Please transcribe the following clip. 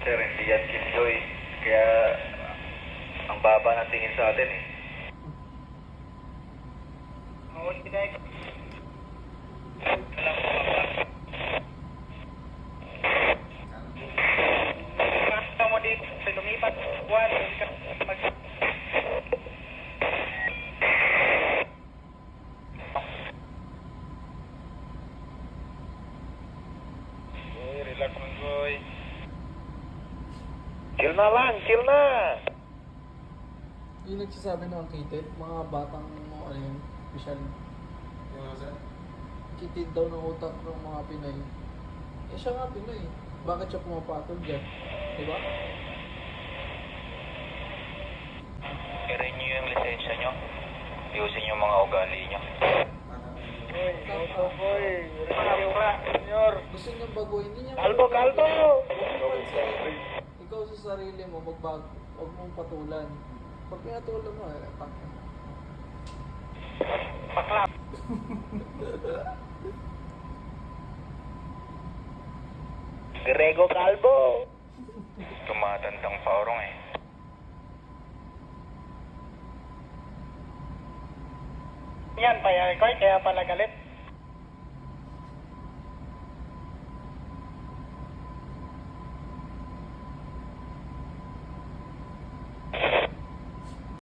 Sir, hindi yan Killjoy. Kaya ang baba ng tingin sa atin eh. Oo, sinay. Walang baba. Mo dito, lumipat. Juan, mag... Relax lang, boy. Chill na lang, chill na. Yung nagsasabi ng kitid, mga batang ano yun, special. Kitid daw ng utak ng mga Pinoy. Eh siya nga Pinoy. Bakit siya pumapatol dyan? Diba? I-renew yung lisensya nyo. Ayusin yung mga ugali nyo. Boy, renew ka, senyor. Gusto niyang baguhin, hindi niya Kalbo, kalbo! Ikaw sa sarili mo, magbago. Huwag mong patulan. Pag pinatulan mo, tak. Paklap. Grego Calvo. Tumatandang paurong eh. Yan, kaya pala galit.